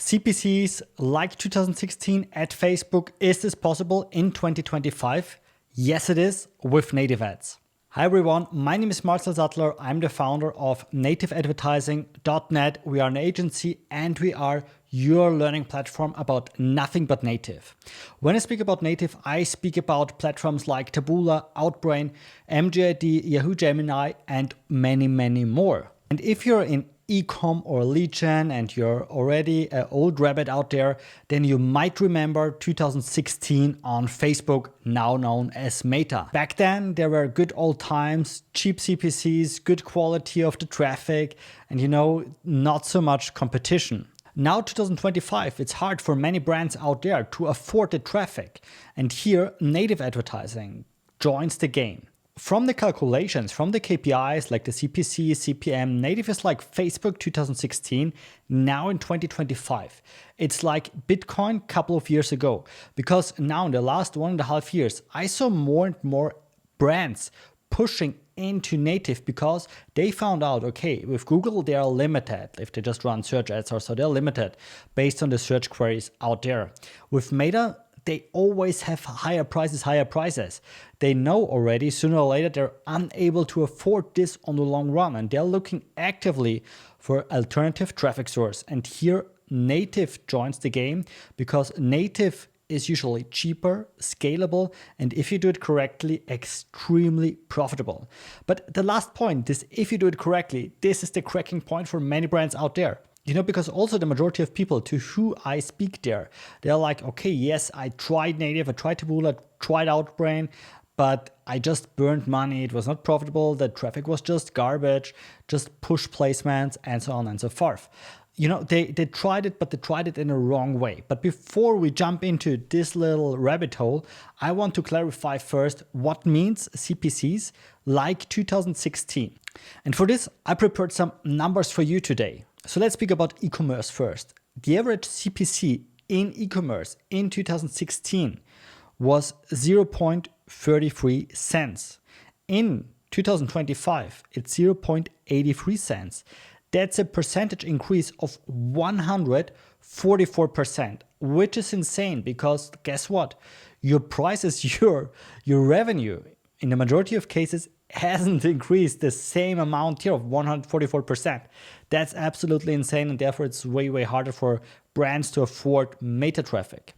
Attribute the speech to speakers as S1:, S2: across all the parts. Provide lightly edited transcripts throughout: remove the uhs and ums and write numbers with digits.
S1: CPCs like 2016 at Facebook. Is this possible in 2025? Yes, it is, with native ads. Hi everyone, my name is Marcel Sattler. I'm the founder of nativeadvertising.net. We are an agency and we are your learning platform about nothing but native. When I speak about native, I speak about platforms like Taboola, Outbrain, MGID, Yahoo Gemini, and many, many more. And if you're in e-com or lead gen and you're already an old rabbit out there, then you might remember 2016 on Facebook, now known as Meta. Back then, there were good old times, cheap CPCs, good quality of the traffic, and not so much competition. Now 2025, it's hard for many brands out there to afford the traffic. And here, native advertising joins the game. From the calculations, from the KPIs like the CPC, CPM, native is like Facebook 2016, now in 2025. It's like Bitcoin a couple of years ago, because now in the last 1.5 years, I saw more and more brands pushing into native because they found out, okay, with Google, they are limited. If they just run search ads or so, they're limited based on the search queries out there. With Meta, they always have higher prices. They know already sooner or later they're unable to afford this on the long run, and they're looking actively for alternative traffic source. And here native joins the game because native is usually cheaper, scalable, and if you do it correctly, extremely profitable. But the last point, this if you do it correctly, this is the cracking point for many brands out there. Because also the majority of people to who I speak there, they're like, okay, yes, I tried native, I tried Taboola, tried Outbrain, but I just burned money. It was not profitable. The traffic was just garbage, just push placements and so on and so forth. They tried it, but they tried it in a wrong way. But before we jump into this little rabbit hole, I want to clarify first what means CPCs like 2016. And for this, I prepared some numbers for you today. So let's speak about e-commerce first. The average CPC in e-commerce in 2016 was 0.33 cents. In 2025, it's 0.83 cents. That's a percentage increase of 144%, which is insane because guess what? Your prices, your revenue in the majority of cases hasn't increased the same amount here of 144%. That's absolutely insane, and therefore it's way harder for brands to afford meta traffic.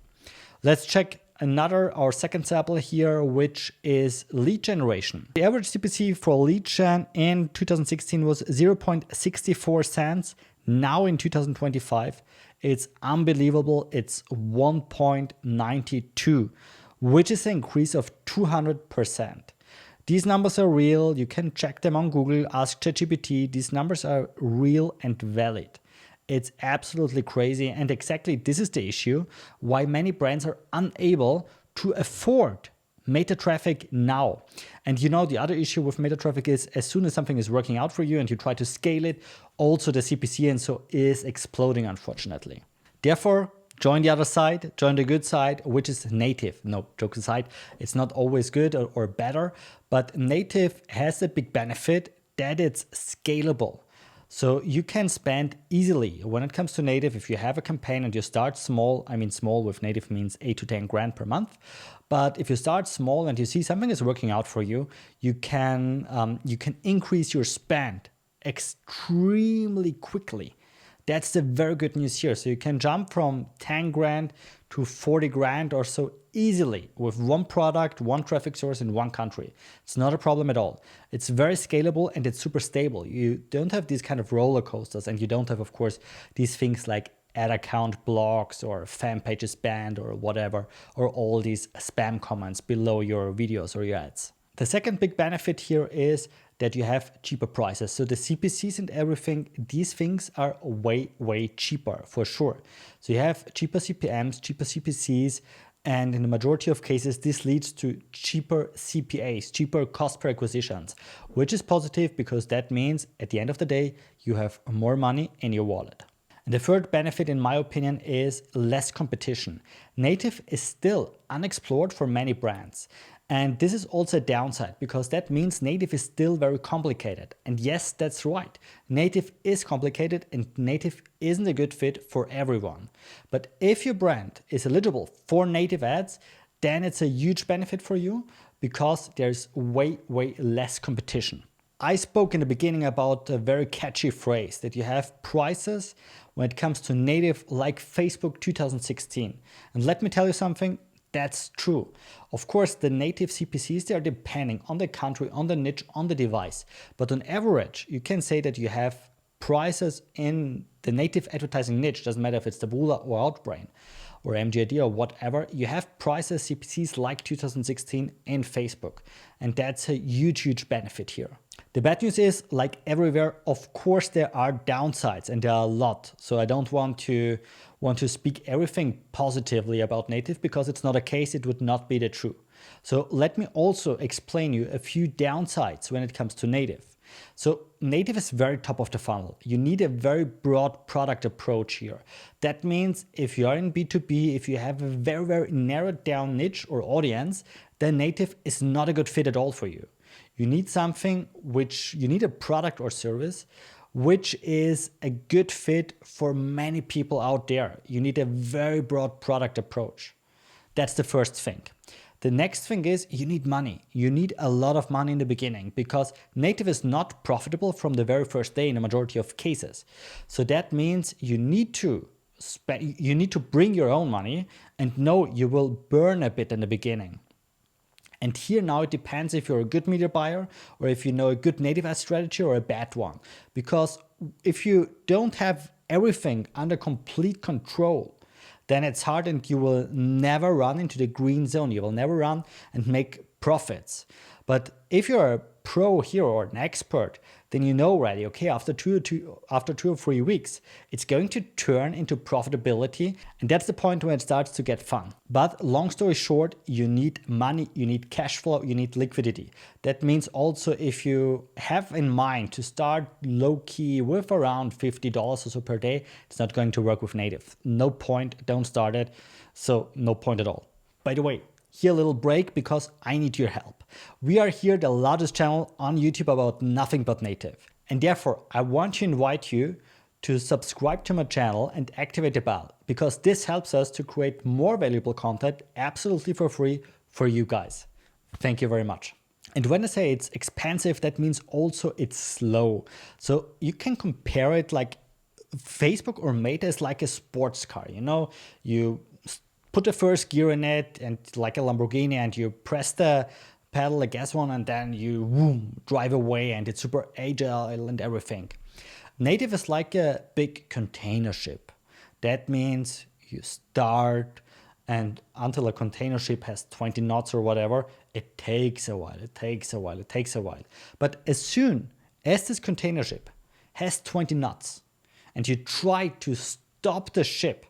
S1: Let's check our second sample here, which is lead generation. The average CPC for lead gen in 2016 was 0.64 cents. Now in 2025, it's unbelievable. It's 1.92, which is an increase of 200%. These numbers are real. You can check them on Google, ask ChatGPT. These numbers are real and valid. It's absolutely crazy. And exactly this is the issue why many brands are unable to afford meta traffic now. And the other issue with meta traffic is as soon as something is working out for you and you try to scale it, also the CPC and so is exploding, unfortunately. Therefore, join the other side, join the good side, which is native. No, joke aside, it's not always good or better, but native has a big benefit that it's scalable. So you can spend easily. When it comes to native, if you have a campaign and you start small, small with native means 8 to 10 grand per month. But if you start small and you see something is working out for you, you can increase your spend extremely quickly. That's the very good news here. So you can jump from 10 grand to 40 grand or so easily with one product, one traffic source in one country. It's not a problem at all. It's very scalable and it's super stable. You don't have these kind of roller coasters, and you don't have, of course, these things like ad account blocks or fan pages banned or whatever, or all these spam comments below your videos or your ads. The second big benefit here is that you have cheaper prices. So the CPCs and everything, these things are way cheaper for sure. So you have cheaper CPMs, cheaper CPCs, and in the majority of cases, this leads to cheaper CPAs, cheaper cost per acquisitions, which is positive because that means at the end of the day, you have more money in your wallet. And the third benefit, in my opinion, is less competition. Native is still unexplored for many brands. And this is also a downside because that means native is still very complicated. And yes, that's right. Native is complicated and native isn't a good fit for everyone. But if your brand is eligible for native ads, then it's a huge benefit for you because there's way less competition. I spoke in the beginning about a very catchy phrase that you have prices when it comes to native like Facebook 2016. And let me tell you something, that's true. Of course, the native CPCs, they are depending on the country, on the niche, on the device. But on average, you can say that you have prices in the native advertising niche, doesn't matter if it's Taboola or Outbrain or MGID or whatever, you have prices, CPCs like 2016 in Facebook. And that's a huge benefit here. The bad news is, like everywhere, of course there are downsides, and there are a lot. So I don't want to speak everything positively about native because it's not a case, it would not be the truth. So let me also explain you a few downsides when it comes to native. So native is very top of the funnel. You need a very broad product approach here. That means if you are in B2B, if you have a very narrowed down niche or audience, then native is not a good fit at all for you. You need something you need a product or service which is a good fit for many people out there. You need a very broad product approach. That's the first thing. The next thing is you need money. You need a lot of money in the beginning because native is not profitable from the very first day in a majority of cases. So that means you need to bring your own money and know you will burn a bit in the beginning. And here now it depends if you're a good media buyer or if you know a good native ad strategy or a bad one. Because if you don't have everything under complete control, then it's hard and you will never run into the green zone. You will never run and make profits. But if you're a pro here or an expert, then you know already, okay, after two or 3 weeks, it's going to turn into profitability. And that's the point when it starts to get fun. But long story short, you need money, you need cash flow, you need liquidity. That means also if you have in mind to start low key with around $50 or so per day, it's not going to work with native. No point, don't start it. So no point at all. By the way, here a little break because I need your help. We are here the largest channel on YouTube about nothing but native. And therefore, I want to invite you to subscribe to my channel and activate the bell because this helps us to create more valuable content absolutely for free for you guys. Thank you very much. And when I say it's expensive, that means also it's slow. So you can compare it like Facebook or Meta is like a sports car. You know, you put the first gear in it and like a Lamborghini and you press the pedal, the gas one, and then you drive away and it's super agile and everything. Native is like a big container ship. That means you start and until a container ship has 20 knots or whatever, it takes a while. But as soon as this container ship has 20 knots and you try to stop the ship,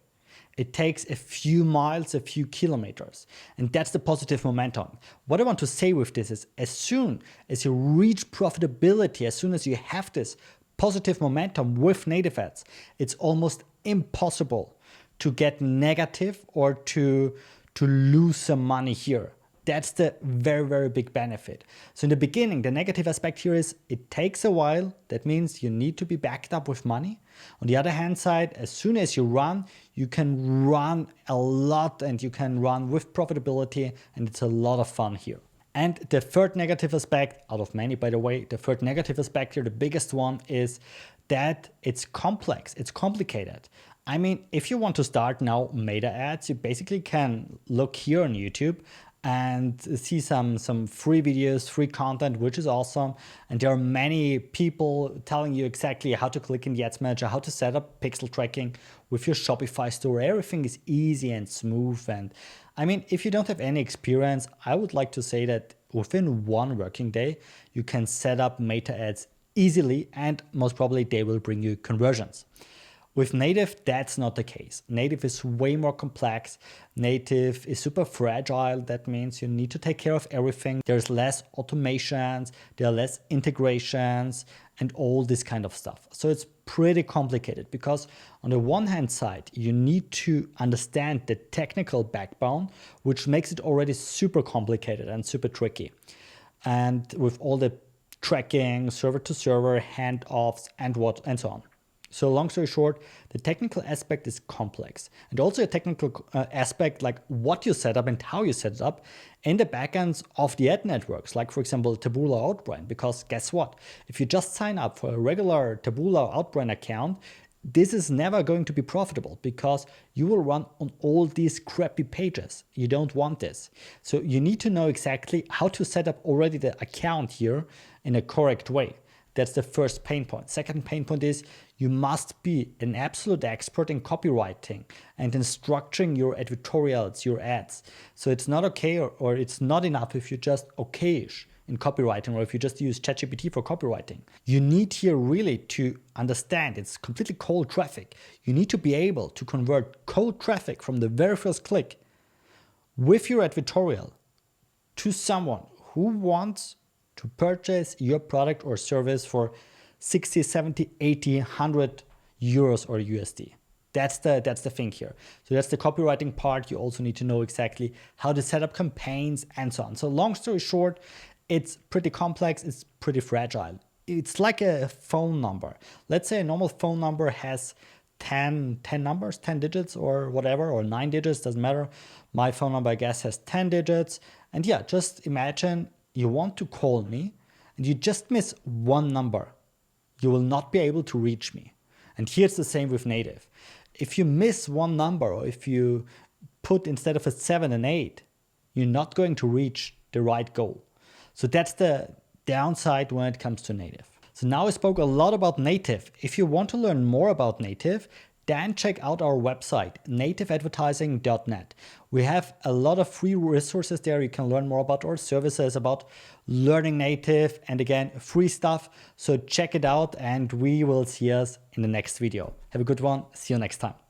S1: it takes a few miles, a few kilometers. And that's the positive momentum. What I want to say with this is as soon as you reach profitability, as soon as you have this positive momentum with native ads, it's almost impossible to get negative or to lose some money here. That's the very big benefit. So in the beginning, the negative aspect here is it takes a while. That means you need to be backed up with money. On the other hand side, as soon as you can run a lot and you can run with profitability and it's a lot of fun here. And the third negative aspect, out of many by the way, the third negative aspect here, the biggest one is that it's complex, it's complicated. I mean, if you want to start now meta ads, you basically can look here on YouTube and see some free videos, free content, which is awesome. And there are many people telling you exactly how to click in the ads manager, how to set up pixel tracking with your Shopify store. Everything is easy and smooth. And I mean, if you don't have any experience, I would like to say that within one working day, you can set up meta ads easily and most probably they will bring you conversions. With native, that's not the case. Native is way more complex. Native is super fragile. That means you need to take care of everything. There's less automations, there are less integrations, and all this kind of stuff. So it's pretty complicated because on the one hand side, you need to understand the technical backbone, which makes it already super complicated and super tricky. And with all the tracking, server to server, handoffs, and so on. So long story short, the technical aspect is complex, and also a technical aspect like what you set up and how you set it up in the backends of the ad networks, like for example, Taboola Outbrain, because guess what? If you just sign up for a regular Taboola Outbrain account, this is never going to be profitable because you will run on all these crappy pages. You don't want this. So you need to know exactly how to set up already the account here in a correct way. That's the first pain point. Second pain point is you must be an absolute expert in copywriting and in structuring your editorials, your ads. So it's not okay or it's not enough if you're just okay-ish in copywriting or if you just use ChatGPT for copywriting. You need here really to understand it's completely cold traffic. You need to be able to convert cold traffic from the very first click with your editorial to someone who wants to purchase your product or service for 60, 70, 80, 100 euros or USD. That's the thing here. So that's the copywriting part. You also need to know exactly how to set up campaigns and so on. So long story short, it's pretty complex. It's pretty fragile. It's like a phone number. Let's say a normal phone number has 10 numbers, 10 digits or whatever, or 9 digits, doesn't matter. My phone number, I guess, has 10 digits. And yeah, just imagine you want to call me and you just miss one number. You will not be able to reach me. And here's the same with native. If you miss one number or if you put instead of a 7 an 8, you're not going to reach the right goal. So that's the downside when it comes to native. So now I spoke a lot about native. If you want to learn more about native, then check out our website, nativeadvertising.net. We have a lot of free resources there. You can learn more about our services, about learning native, and again, free stuff. So check it out and we will see us in the next video. Have a good one. See you next time.